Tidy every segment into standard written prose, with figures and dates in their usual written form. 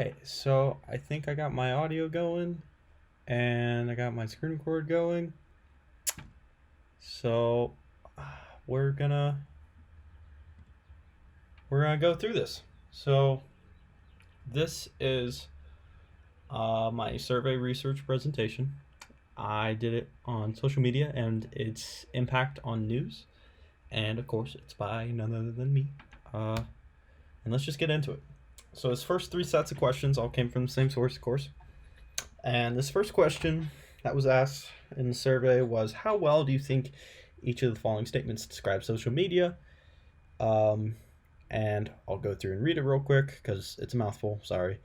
right, so I think I got my audio going and I got my screen record going. So uh, we're gonna we're gonna go through this. So this is my survey research presentation. I did it on social media and its impact on news, and of course, it's by none other than me. Uh, and let's just get into it. So his first three sets of questions all came from the same source, of course. And this first question that was asked in the survey was, how well do you think each of the following statements describe social media? Um, and I'll go through and read it real quick because it's a mouthful. Sorry.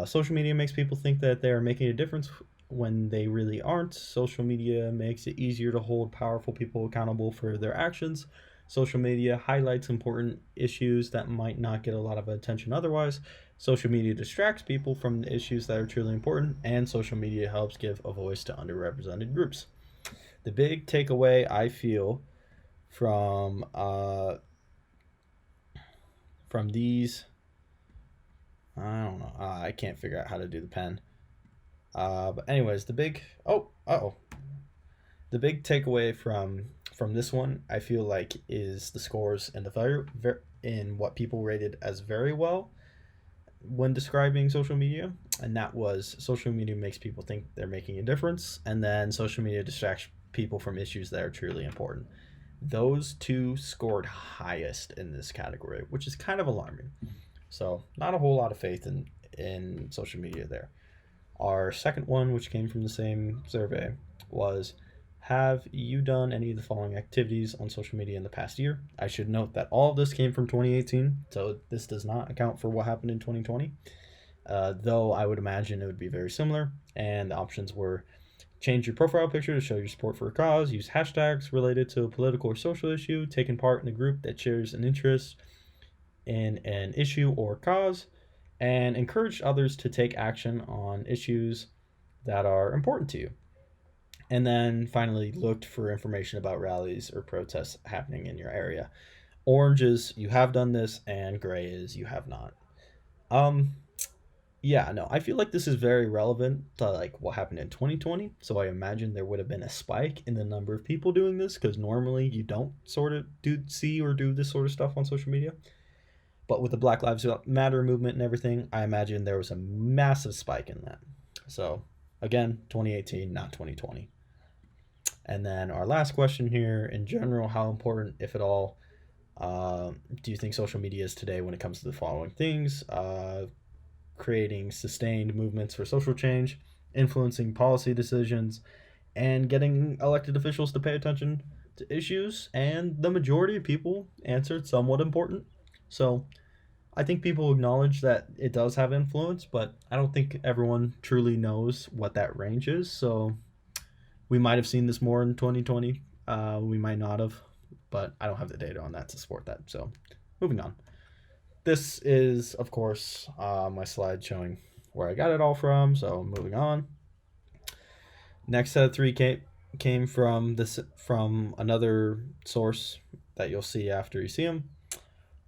Social media makes people think that they are making a difference when they really aren't. Social media makes it easier to hold powerful people accountable for their actions. Social media highlights important issues that might not get a lot of attention otherwise. Social media distracts people from the issues that are truly important, and social media helps give a voice to underrepresented groups. The big takeaway I feel from these, I don't know, I can't figure out how to do the pen. But anyways, the big takeaway from this one, I feel like, is the scores and the in what people rated as very well when describing social media, and that was social media makes people think they're making a difference, and then social media distracts people from issues that are truly important. Those two scored highest in this category, which is kind of alarming. So, not a whole lot of faith in social media there. Our second one, which came from the same survey, was, have you done any of the following activities on social media in the past year? I should note that all of this came from 2018, so this does not account for what happened in 2020, though I would imagine it would be very similar. And the options were, change your profile picture to show your support for a cause, use hashtags related to a political or social issue, taking part in a group that shares an interest in an issue or cause, and encourage others to take action on issues that are important to you. And then finally, looked for information about rallies or protests happening in your area. Orange is you have done this, and gray is you have not. Um, yeah, no, I feel like this is very relevant to like what happened in 2020. So I imagine there would have been a spike in the number of people doing this because normally you don't sort of do this sort of stuff on social media. But with the Black Lives Matter movement and everything, I imagine there was a massive spike in that. So again, 2018, not 2020. And then our last question here, in general, how important, if at all, do you think social media is today when it comes to the following things? Creating sustained movements for social change, influencing policy decisions, and getting elected officials to pay attention to issues. And the majority of people answered somewhat important. So I think people acknowledge that it does have influence, but I don't think everyone truly knows what that range is. So we might have seen this more in 2020. We might not have, but I don't have the data on that to support that. So moving on. This is, of course, my slide showing where I got it all from. So moving on. Next set of three came from another source that you'll see after you see them.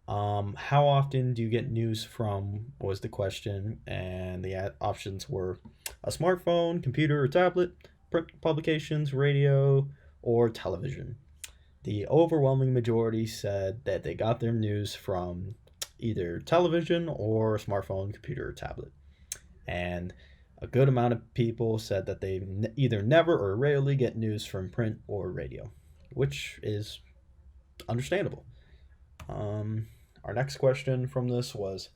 How often do you get news from, was the question, and the options were a smartphone, computer or tablet, print publications, radio, or television. The overwhelming majority said that they got their news from either television or smartphone, computer, or tablet. And a good amount of people said that they either never or rarely get news from print or radio, which is understandable. Um, our next question from this was,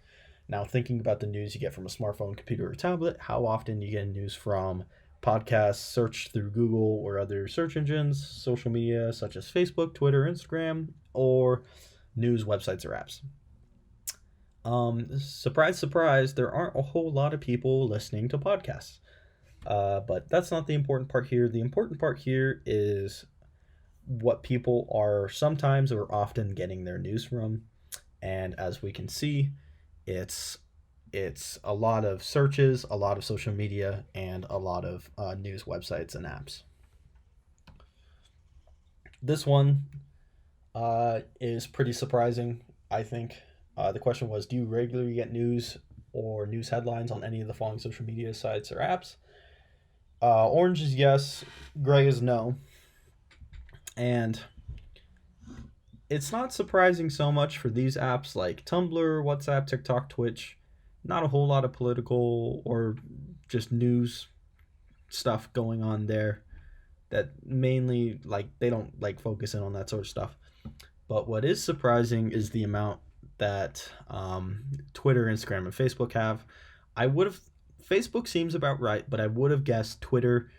now thinking about the news you get from a smartphone, computer, or tablet, how often do you get news from podcasts searched through Google or other search engines, social media such as Facebook, Twitter, Instagram, or news websites or apps? Surprise, surprise, there aren't a whole lot of people listening to podcasts. But that's not the important part here. The important part here is what people are sometimes or often getting their news from. And as we can see, it's a lot of searches, a lot of social media, and a lot of news websites and apps. This one is pretty surprising, I think. The question was, do you regularly get news or news headlines on any of the following social media sites or apps. Orange is yes, gray is no. And it's not surprising so much for these apps like Tumblr, WhatsApp, TikTok, Twitch. Not a whole lot of political or just news stuff going on there, that mainly like they don't like focus in on that sort of stuff. But what is surprising is the amount that Twitter, Instagram, and Facebook have. I would have Facebook seems about right, but I would have guessed Twitter,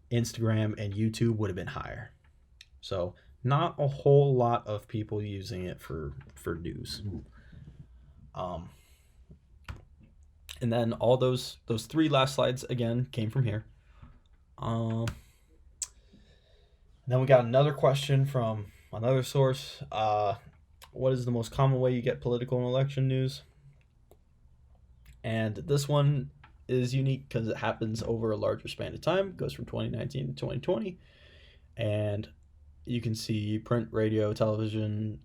Instagram, and YouTube would have been higher. So not a whole lot of people using it for news. Um, and then all those three last slides again came from here. Then we got another question from another source. What is the most common way you get political and election news? And this one is unique because it happens over a larger span of time. It goes from 2019 to 2020. And you can see print, radio, television,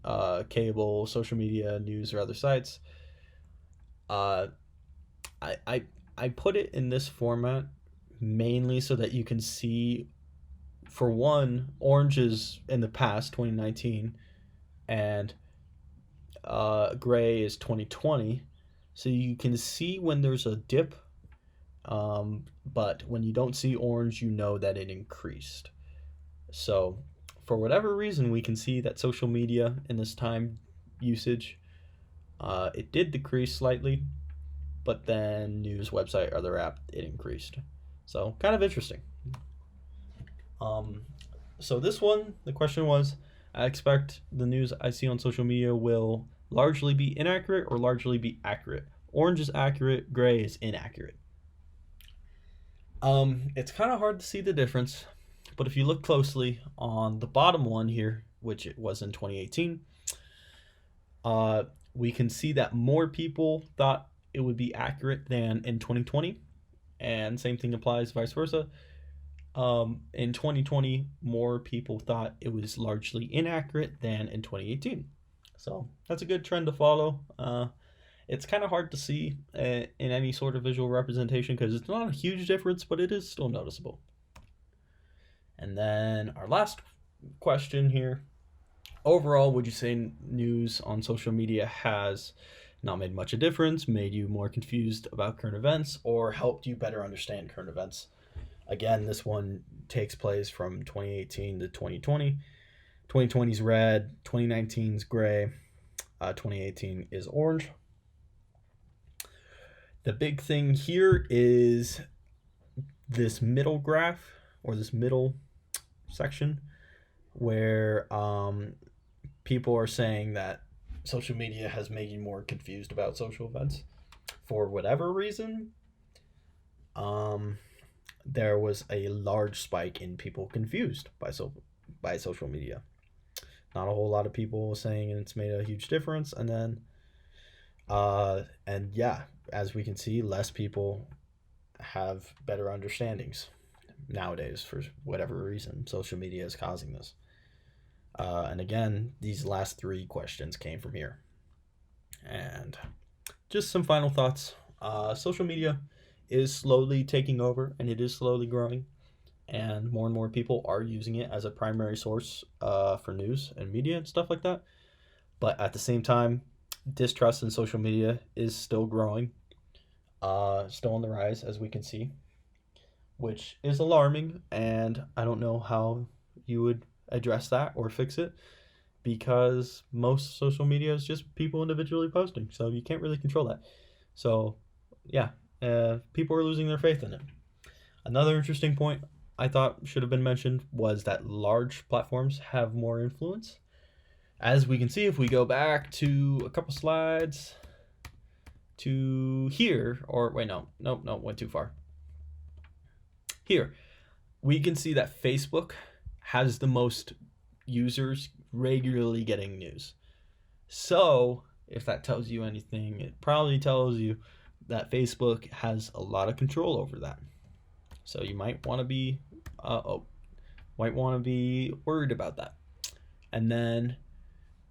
cable, social media, news, or other sites. I put it in this format mainly so that you can see, for one, orange is in the past, 2019, and gray is 2020. So you can see when there's a dip, but when you don't see orange, you know that it increased. So for whatever reason, we can see that social media in this time usage, it did decrease slightly, but then news, website, other app, it increased. So kind of interesting. So this one, the question was, I expect the news I see on social media will largely be inaccurate or largely be accurate. Orange is accurate, gray is inaccurate. It's kind of hard to see the difference, but if you look closely on the bottom one here, which it was in 2018, we can see that more people thought it would be accurate than in 2020, and same thing applies vice versa. In 2020, more people thought it was largely inaccurate than in 2018. So that's a good trend to follow. It's kind of hard to see in any sort of visual representation because it's not a huge difference, but it is still noticeable. And then our last question here. Overall, would you say news on social media has not made much of a difference, made you more confused about current events, or helped you better understand current events? Again, this one takes place from 2018 to 2020. 2020 is red, 2019 is gray, 2018 is orange. The big thing here is this middle graph, or this middle section, where people are saying that social media has made you more confused about social events for whatever reason. There was a large spike in people confused by social media. Not a whole lot of people saying it's made a huge difference, and then and yeah, as we can see, less people have better understandings nowadays for whatever reason. Social media is causing this. And again, these last three questions came from here. And just some final thoughts. Social media is slowly taking over, and it is slowly growing, and more people are using it as a primary source for news and media and stuff like that. But at the same time, distrust in social media is still growing, still on the rise, as we can see, which is alarming, and I don't know how you would address that or fix it, because most social media is just people individually posting, so you can't really control that. So yeah, people are losing their faith in it. Another interesting point I thought should have been mentioned was that large platforms have more influence. As we can see, if we go back to a couple slides to here, or wait, no, went too far. Here, we can see that Facebook has the most users regularly getting news. So if that tells you anything, it probably tells you that Facebook has a lot of control over that. So you might want to be worried about that. And then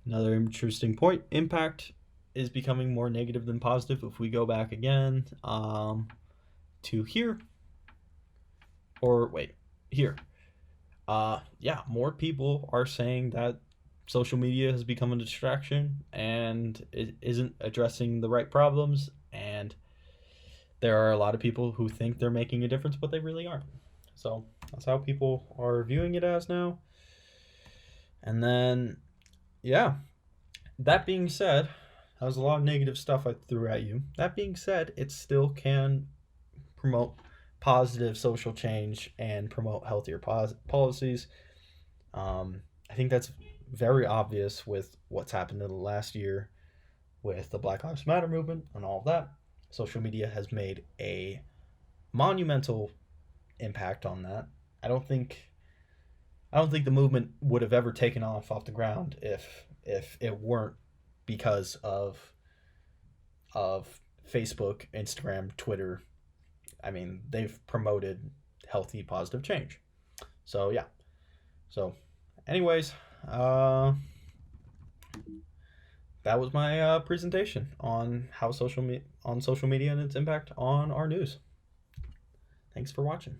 another interesting point, impact is becoming more negative than positive. If we go back again to here, or wait, here. Yeah, more people are saying that social media has become a distraction and it isn't addressing the right problems, and there are a lot of people who think they're making a difference, but they really aren't. So that's how people are viewing it as now. And then, yeah, that being said, that was a lot of negative stuff I threw at you. That being said, it still can promote positive social change and promote healthier policies. I think that's very obvious with what's happened in the last year with the Black Lives Matter movement and all of that. Social media has made a monumental impact on that. I don't think I don't think the movement would have ever taken off the ground if it weren't because of Facebook, Instagram, Twitter. I mean, they've promoted healthy, positive change. So yeah. So, anyways, that was my presentation on how social media and its impact on our news. Thanks for watching.